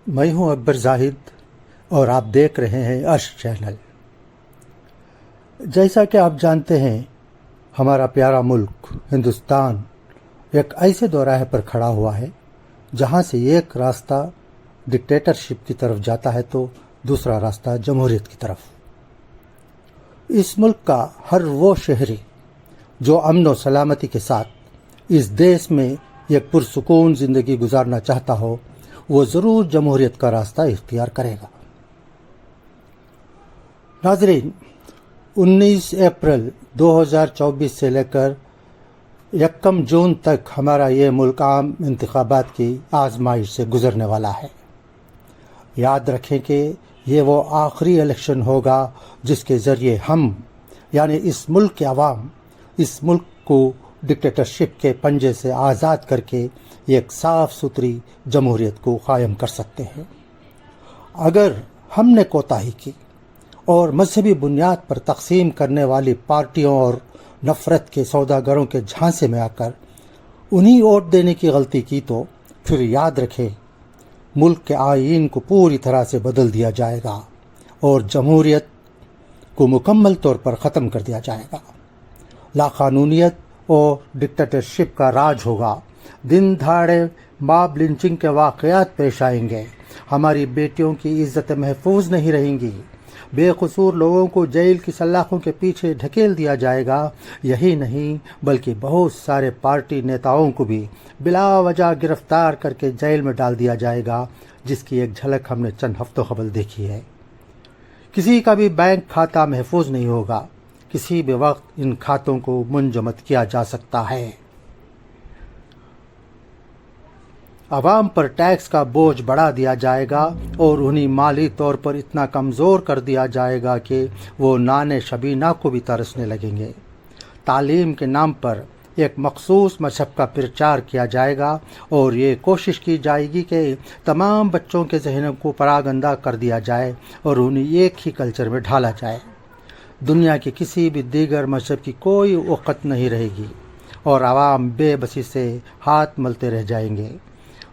میں ہوں اکبر زاہد اور آپ دیکھ رہے ہیں عرش چینل۔ جیسا کہ آپ جانتے ہیں، ہمارا پیارا ملک ہندوستان ایک ایسے دوراہے پر کھڑا ہوا ہے جہاں سے ایک راستہ ڈکٹیٹرشپ کی طرف جاتا ہے تو دوسرا راستہ جمہوریت کی طرف۔ اس ملک کا ہر وہ شہری جو امن و سلامتی کے ساتھ اس دیش میں ایک پرسکون زندگی گزارنا چاہتا ہو، وہ ضرور جمہوریت کا راستہ اختیار کرے گا۔ ناظرین، 19 اپریل 2024 سے لے کر 1 جون تک ہمارا یہ ملک عام انتخابات کی آزمائش سے گزرنے والا ہے۔ یاد رکھیں کہ یہ وہ آخری الیکشن ہوگا جس کے ذریعے ہم یعنی اس ملک کے عوام اس ملک کو ڈکٹیٹرشپ کے پنجے سے آزاد کر کے ایک صاف ستھری جمہوریت کو قائم کر سکتے ہیں۔ اگر ہم نے کوتاہی کی اور مذہبی بنیاد پر تقسیم کرنے والی پارٹیوں اور نفرت کے سوداگروں کے جھانسے میں آ کر انہیں ووٹ دینے کی غلطی کی تو پھر یاد رکھیں، ملک کے آئین کو پوری طرح سے بدل دیا جائے گا اور جمہوریت کو مکمل طور پر ختم کر دیا جائے گا۔ لاقانونیت اور ڈکٹیٹرشپ کا راج ہوگا۔ دن دھاڑے ماب لنچنگ کے واقعات پیش آئیں گے۔ ہماری بیٹیوں کی عزت محفوظ نہیں رہیں گی۔ بے قصور لوگوں کو جیل کی سلاخوں کے پیچھے ڈھکیل دیا جائے گا۔ یہی نہیں بلکہ بہت سارے پارٹی نیتاؤں کو بھی بلا وجہ گرفتار کر کے جیل میں ڈال دیا جائے گا، جس کی ایک جھلک ہم نے چند ہفتوں قبل دیکھی ہے۔ کسی کا بھی بینک کھاتہ محفوظ نہیں ہوگا۔ کسی بھی وقت ان کھاتوں کو منجمد کیا جا سکتا ہے۔ عوام پر ٹیکس کا بوجھ بڑھا دیا جائے گا اور انہیں مالی طور پر اتنا کمزور کر دیا جائے گا کہ وہ نان شبینہ کو بھی ترسنے لگیں گے۔ تعلیم کے نام پر ایک مخصوص مذہب کا پرچار کیا جائے گا اور یہ کوشش کی جائے گی کہ تمام بچوں کے ذہنوں کو پراگندہ کر دیا جائے اور انہیں ایک ہی کلچر میں ڈھالا جائے۔ دنیا کے کسی بھی دیگر مذہب کی کوئی وقت نہیں رہے گی اور عوام بے بسی سے ہاتھ ملتے رہ جائیں گے۔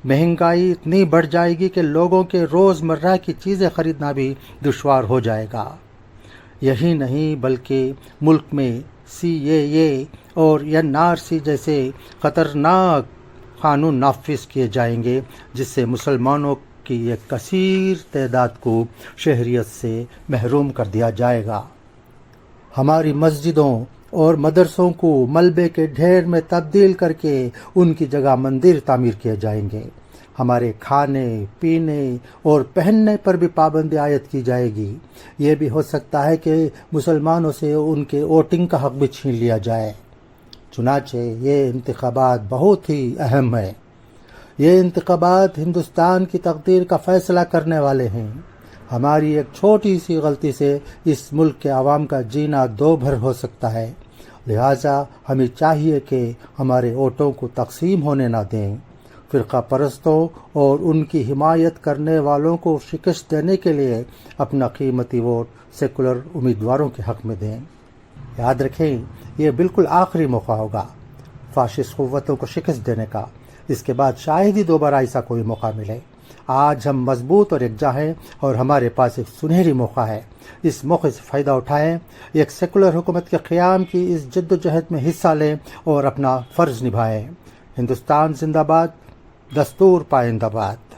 مہنگائی اتنی بڑھ جائے گی کہ لوگوں کے روزمرہ کی چیزیں خریدنا بھی دشوار ہو جائے گا۔ یہی نہیں بلکہ ملک میں CAA اور NRC جیسے خطرناک قانون نافذ کیے جائیں گے، جس سے مسلمانوں کی ایک کثیر تعداد کو شہریت سے محروم کر دیا جائے گا۔ ہماری مسجدوں اور مدرسوں کو ملبے کے ڈھیر میں تبدیل کر کے ان کی جگہ مندر تعمیر کیے جائیں گے۔ ہمارے کھانے پینے اور پہننے پر بھی پابندی عائد کی جائے گی۔ یہ بھی ہو سکتا ہے کہ مسلمانوں سے ان کے ووٹنگ کا حق بھی چھین لیا جائے۔ چنانچہ یہ انتخابات بہت ہی اہم ہے۔ یہ انتخابات ہندوستان کی تقدیر کا فیصلہ کرنے والے ہیں۔ ہماری ایک چھوٹی سی غلطی سے اس ملک کے عوام کا جینا دو بھر ہو سکتا ہے، لہٰذا ہمیں چاہیے کہ ہمارے ووٹوں کو تقسیم ہونے نہ دیں۔ فرقہ پرستوں اور ان کی حمایت کرنے والوں کو شکست دینے کے لیے اپنا قیمتی ووٹ سیکولر امیدواروں کے حق میں دیں۔ یاد رکھیں، یہ بالکل آخری موقع ہوگا فاشسٹ قوتوں کو شکست دینے کا۔ اس کے بعد شاید ہی دوبارہ ایسا کوئی موقع ملے۔ آج ہم مضبوط اور یکجا ہیں اور ہمارے پاس ایک سنہری موقع ہے۔ اس موقع سے فائدہ اٹھائیں، ایک سیکولر حکومت کے قیام کی اس جد و جہد میں حصہ لیں اور اپنا فرض نبھائیں۔ ہندوستان زندہ باد، دستور پائندہ باد۔